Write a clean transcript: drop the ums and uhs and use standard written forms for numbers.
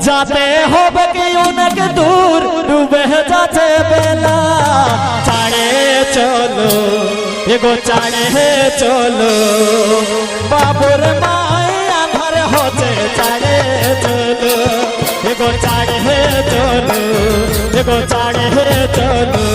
जाते হবে কি অনেক দূর ডুবে যাচ্ছে বেলা চাড়ে চলো এগো চাড়ে চলো বাবুর মাই আধার হচ্ছে চাড়ে চলো এগো চাড়ে চলো এগো চাড়ে চলো